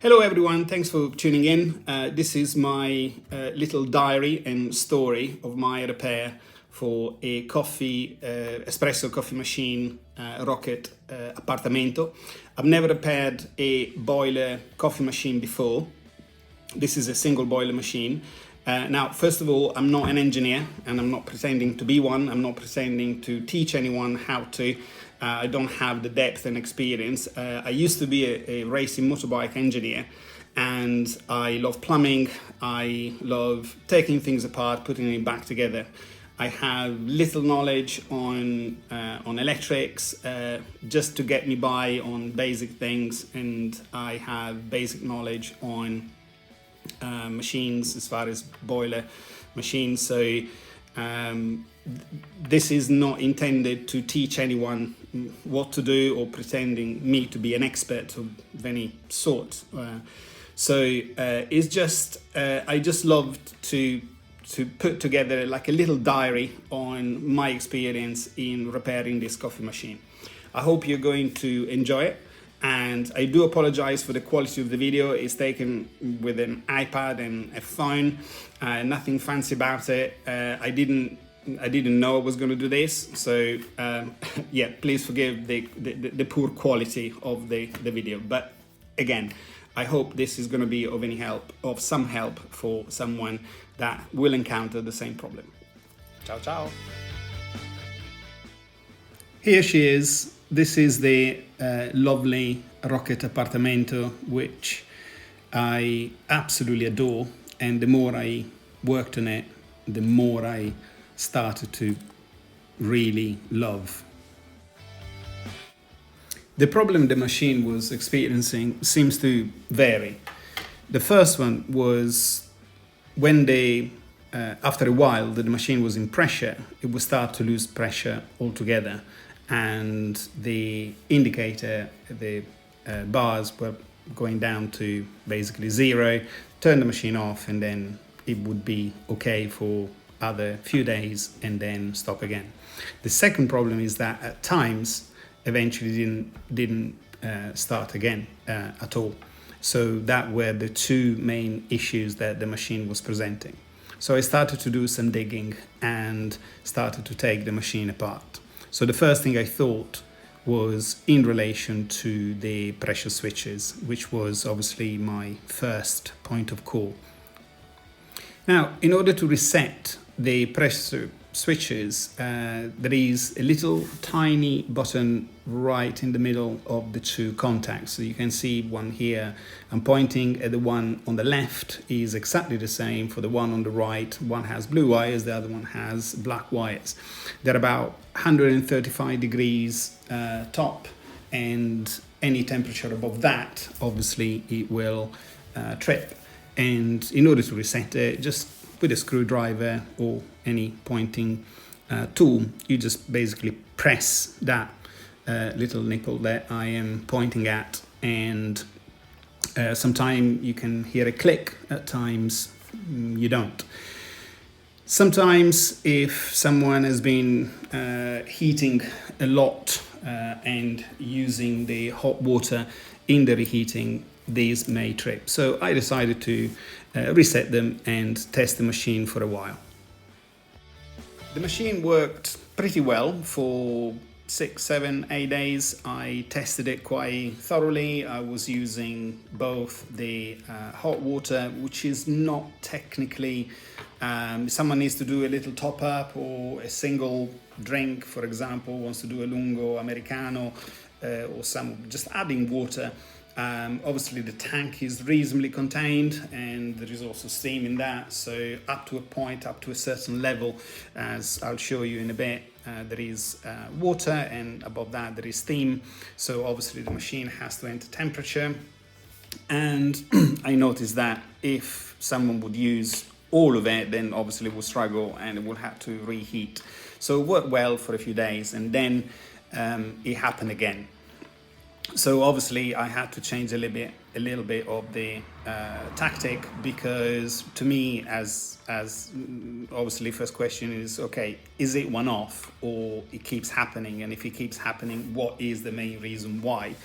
Hello everyone, thanks for tuning in. This is my little diary and story of my repair for a espresso coffee machine, Rocket Appartamento. I've never repaired a boiler coffee machine before. This is a single boiler machine. Now, first of all, I'm not an engineer and I'm not pretending to be one. I'm not pretending to teach anyone how to. I don't have the depth and experience. I used to be a racing motorbike engineer and I love plumbing. I love taking things apart, putting it back together. I have little knowledge on electrics, just to get me by on basic things, and I have basic knowledge on machines as far as boiler machines. So this is not intended to teach anyone what to do or pretending me to be an expert of any sort. It's just I just loved to put together like a little diary on my experience in repairing this coffee machine. I hope you're going to enjoy it. And I do apologize for the quality of the video. It's taken with an iPad and a phone, nothing fancy about it. I didn't know I was going to do this, so yeah, please forgive the poor quality of the video. But again, I hope this is going to be of some help for someone that will encounter the same problem. Ciao, ciao. Here she is. This is the lovely Rocket Appartamento, which I absolutely adore. And the more I worked on it, the more I started to really love. The problem the machine was experiencing seems to vary. The first one was when after a while the machine was in pressure, it would start to lose pressure altogether. And the indicator, the bars were going down to basically zero, turn the machine off, and then it would be okay for other few days and then stop again. The second problem is that at times eventually didn't start again at all. So that were the two main issues that the machine was presenting. So I started to do some digging and started to take the machine apart. So the first thing I thought was in relation to the pressure switches, which was obviously my first point of call. Now, in order to reset the pressure switches, there is a little tiny button right in the middle of the two contacts. So you can see one here. I'm pointing at the one on the left is exactly the same for the one on the right. One has blue wires, the other one has black wires. They're about 135 degrees top, and any temperature above that, obviously it will trip. And in order to reset it, just with a screwdriver or any pointing tool, you just basically press that little nipple that I am pointing at, and sometimes you can hear a click, at times you don't. Sometimes if someone has been heating a lot and using the hot water in the reheating, these may trip. So I decided to reset them and test the machine for a while. The machine worked pretty well for 6, 7, 8 days. I tested it quite thoroughly. I was using both the hot water, which is not technically, someone needs to do a little top up or a single drink, for example, wants to do a lungo americano or just adding water. Obviously the tank is reasonably contained and there is also steam in that, so up to a point, up to a certain level, as I'll show you in a bit, there is water, and above that there is steam. So obviously the machine has to enter temperature, and I noticed that if someone would use all of it, then obviously it will struggle and it will have to reheat. So it worked well for a few days, and then it happened again. So obviously I had to change a little bit of the tactic, because to me, as obviously first question is, okay, is it one off or it keeps happening? And if it keeps happening, what is the main reason why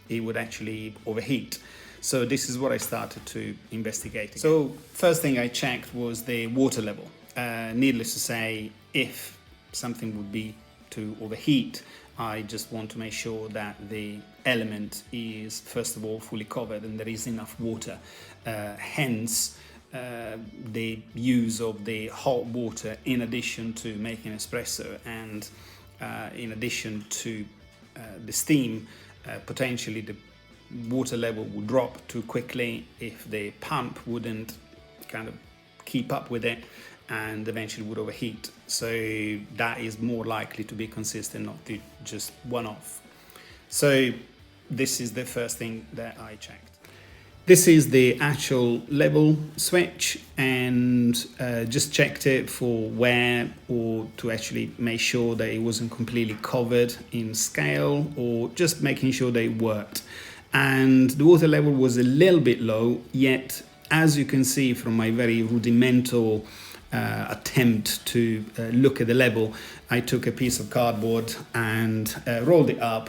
it would actually overheat? So this is what I started to investigate. So first thing I checked was the water level. Needless to say, if something would be to overheat, I just want to make sure that the element is first of all fully covered and there is enough water. Hence the use of the hot water in addition to making espresso, and in addition to the steam, potentially the water level would drop too quickly if the pump wouldn't kind of keep up with it, and eventually would overheat. So that is more likely to be consistent, not to just one-off. So this is the first thing that I checked. This is the actual level switch, and just checked it for wear or to actually make sure that it wasn't completely covered in scale, or just making sure that it worked. And the water level was a little bit low, yet as you can see from my very rudimental attempt to look at the level, I took a piece of cardboard and rolled it up,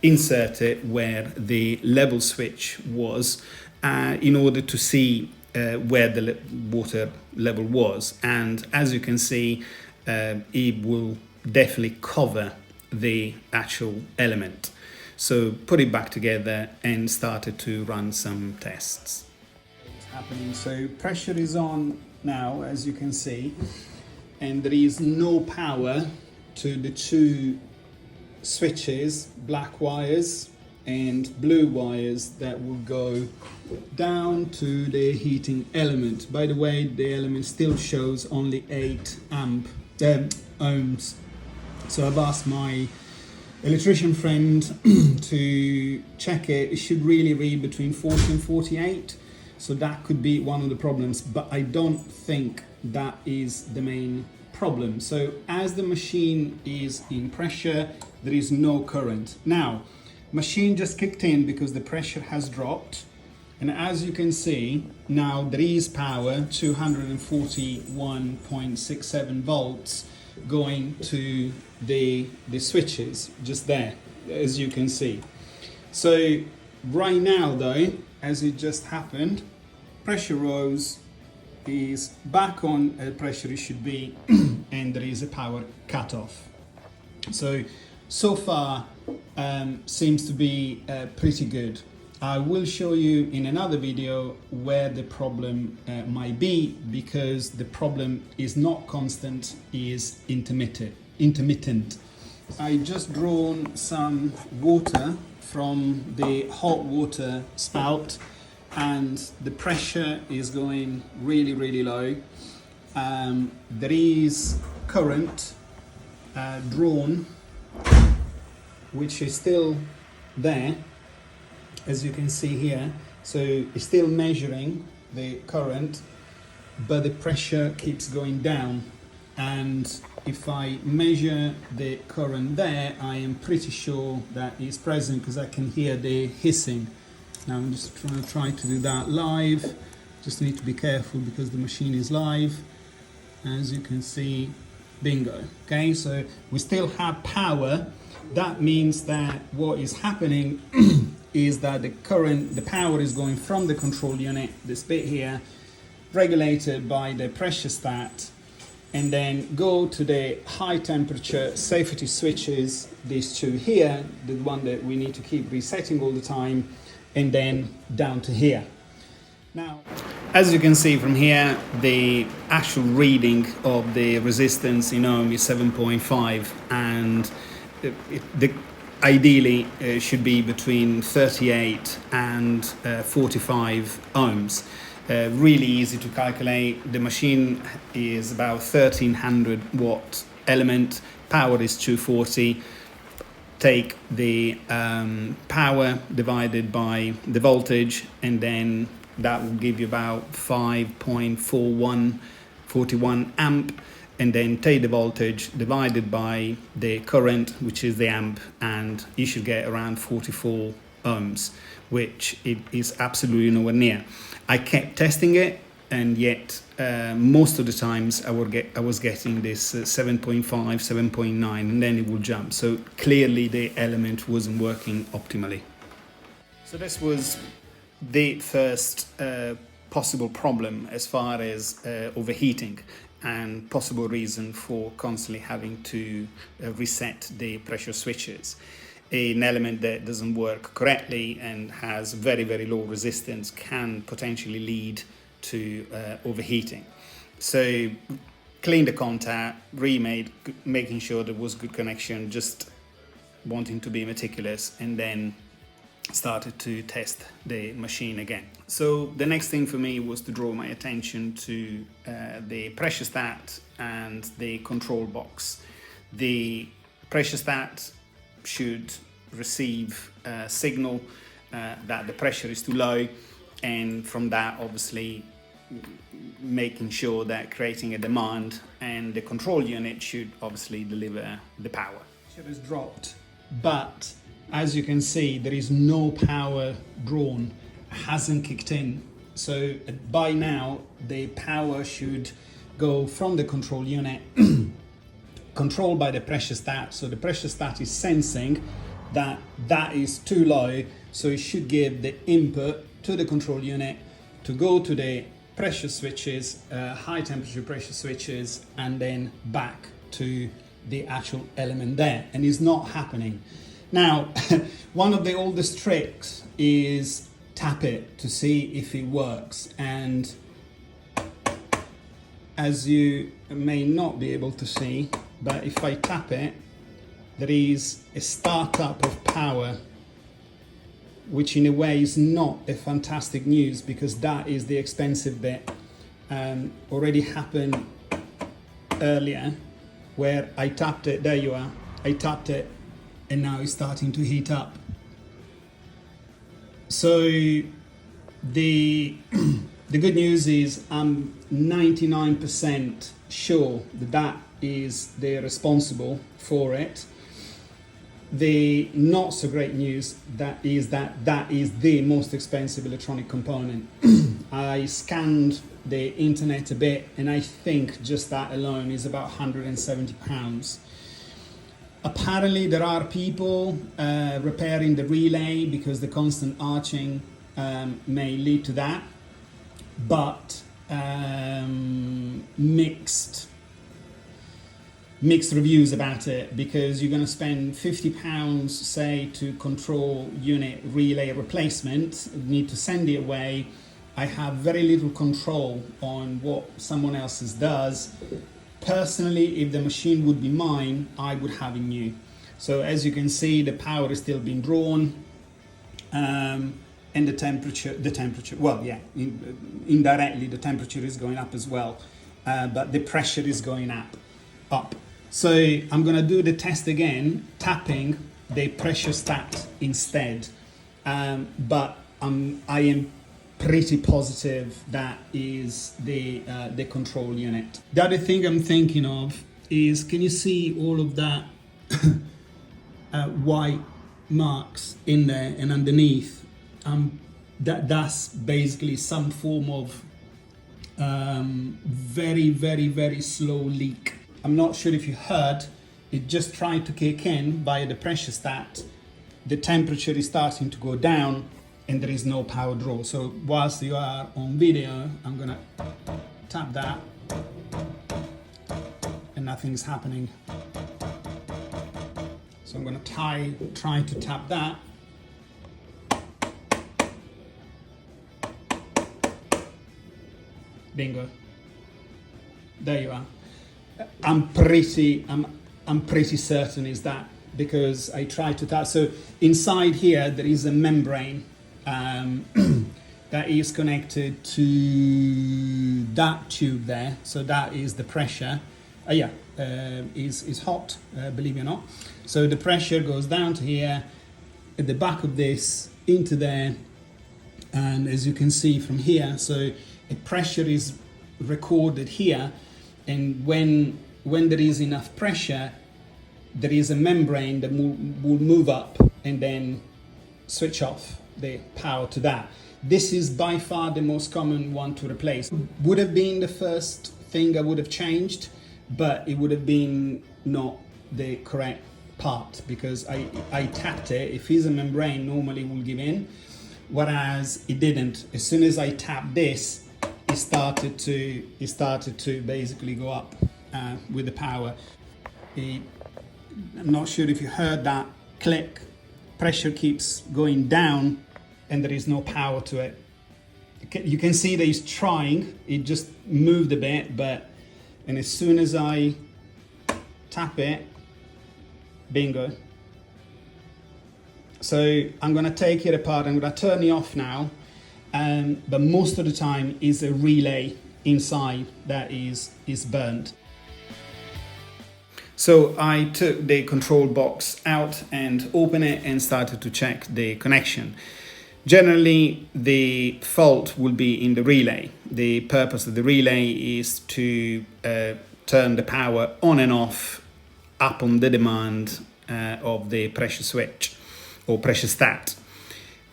inserted where the level switch was, in order to see where the water level was. And as you can see, it will definitely cover the actual element. So put it back together and started to run some tests. What's happening? So pressure is on now, as you can see, and there is no power to the two switches, black wires and blue wires, that will go down to the heating element. By the way, the element still shows only 8 ohms. So I've asked my electrician friend to check it. It should really read between 40 and 48. So that could be one of the problems, but I don't think that is the main problem. So as the machine is in pressure, there is no current. Now, machine just kicked in because the pressure has dropped. And as you can see, now there is power, 241.67 volts going to the switches just there, as you can see. So right now though, as it just happened, pressure rose, is back on pressure it should be, and there is a power cutoff. So far seems to be pretty good. I will show you in another video where the problem might be, because the problem is not constant, is intermittent. I just drawn some water from the hot water spout, and the pressure is going really low. There is current drawn, which is still there, as you can see here. So it's still measuring the current, but the pressure keeps going down. And if I measure the current there, I am pretty sure that it's present, because I can hear the hissing. Now I'm just try to do that live. Just need to be careful because the machine is live. As you can see, bingo. Okay, so we still have power. That means that what is happening is that the power is going from the control unit, this bit here, regulated by the pressure stat, and then go to the high temperature safety switches, these two here, the one that we need to keep resetting all the time, and then down to here. Now, as you can see from here, the actual reading of the resistance in ohm is 7.5, and ideally should be between 38 and 45 ohms. Really easy to calculate. The machine is about 1300 watt element, power is 240. Take the power divided by the voltage, and then that will give you about 5.41 amp, and then take the voltage divided by the current, which is the amp, and you should get around 44 ohms, which it is absolutely nowhere near. I kept testing it, and yet most of the times I was getting this 7.5, 7.9, and then it will jump. So clearly the element wasn't working optimally. So this was the first possible problem as far as overheating, and possible reason for constantly having to reset the pressure switches. An element that doesn't work correctly and has very, very low resistance can potentially lead to overheating. So clean the contact, remade, making sure there was good connection, just wanting to be meticulous, and then started to test the machine again. So the next thing for me was to draw my attention to the pressure stat and the control box. The pressure stat should receive a signal that the pressure is too low, and from that obviously making sure that creating a demand, and the control unit should obviously deliver the power. Pressure is dropped, but as you can see, there is no power drawn, hasn't kicked in. So by now, the power should go from the control unit, controlled by the pressure stat. So the pressure stat is sensing that that is too low, so it should give the input to the control unit to go to the pressure switches, high temperature pressure switches, and then back to the actual element there, and it's not happening. Now, one of the oldest tricks is tap it to see if it works, and as you may not be able to see, but if I tap it, there is a startup of power, which in a way is not a fantastic news, because that is the expensive bit. Already happened earlier where I tapped it, there you are, I tapped it, and now it's starting to heat up. So the good news is I'm 99% sure that that is the responsible for it. The not so great news that is the most expensive electronic component. I scanned the internet a bit, and I think just that alone is about £170. Apparently there are people repairing the relay because the constant arching may lead to that, but mixed reviews about it, because you're going to spend £50 say to control unit relay replacement, need to send it away. I have very little control on what someone else's does. Personally, if the machine would be mine, I would have it new. So as you can see, the power is still being drawn, and the temperature, well, yeah, indirectly the temperature is going up as well, but the pressure is going up. So I'm going to do the test again, tapping the pressure stat instead, but I am pretty positive that is the control unit. The other thing I'm thinking of is, can you see all of that white marks in there and underneath? That's basically some form of very, very, very slow leak. I'm not sure if you heard, it just tried to kick in via the pressure stat. The temperature is starting to go down, and there is no power draw. So whilst you are on video, I'm gonna tap that, and nothing's happening. So I'm gonna try to tap that. Bingo. There you are. I'm pretty certain is that, because I tried to tap. So inside here there is a membrane that is connected to that tube there. So that is the pressure. Is hot, believe it or not. So the pressure goes down to here, at the back of this, into there, and as you can see from here, so the pressure is recorded here, and when there is enough pressure, there is a membrane that will move up and then switch off the power to that. This is by far the most common one to replace. Would have been the first thing I would have changed, but it would have been not the correct part, because I tapped it. If it's a membrane, normally will give in. whereas it didn't. As soon as I tapped this, it started to basically go up with the power. I'm not sure if you heard that click. Pressure keeps going down and there is no power to it. You can see that he's trying. It just moved a bit, and as soon as I tap it, bingo. So I'm gonna take it apart. I'm gonna turn it off now, but most of the time is a relay inside that is burnt. So I took the control box out and opened it and started to check the connection. Generally, the fault will be in the relay. The purpose of the relay is to turn the power on and off upon the demand of the pressure switch or pressure stat.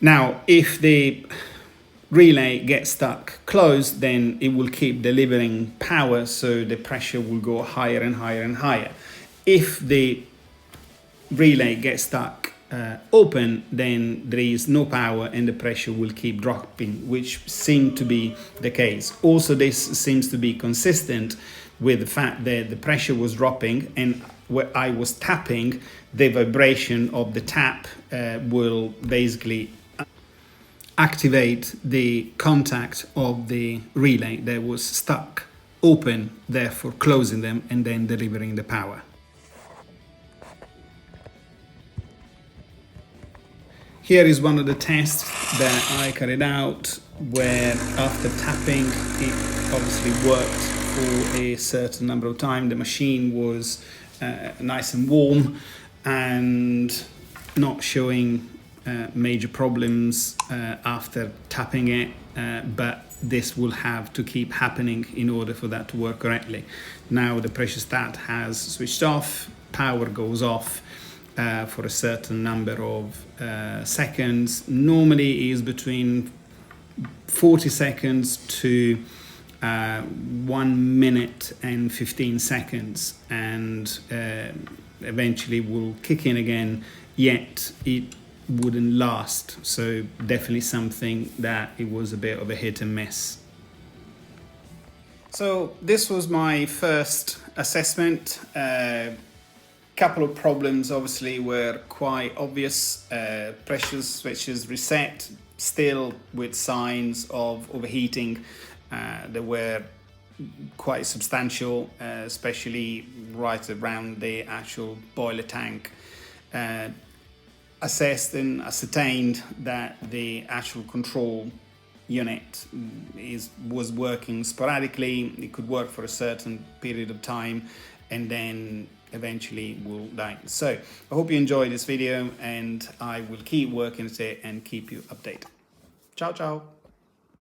Now, if the relay gets stuck closed, then it will keep delivering power, so the pressure will go higher and higher and higher. If the relay gets stuck open, then there is no power and the pressure will keep dropping, which seemed to be the case. Also, this seems to be consistent with the fact that the pressure was dropping, and where I was tapping, the vibration of the tap will basically activate the contact of the relay that was stuck open, therefore closing them and then delivering the power. Here is one of the tests that I carried out, where after tapping it obviously worked for a certain number of time. The machine was nice and warm and not showing major problems after tapping it, but this will have to keep happening in order for that to work correctly. Now the pressure stat has switched off, power goes off for a certain number of seconds. Normally is between 40 seconds to 1 minute and 15 seconds, and eventually will kick in again, yet it wouldn't last. So definitely something that it was a bit of a hit and miss. So this was my first assessment. Couple of problems obviously were quite obvious. Pressure switches reset, still with signs of overheating. They were quite substantial, especially right around the actual boiler tank. Assessed and ascertained that the actual control unit was working sporadically. It could work for a certain period of time and then eventually will die. So I hope you enjoyed this video, and I will keep working at it and keep you updated. Ciao, ciao.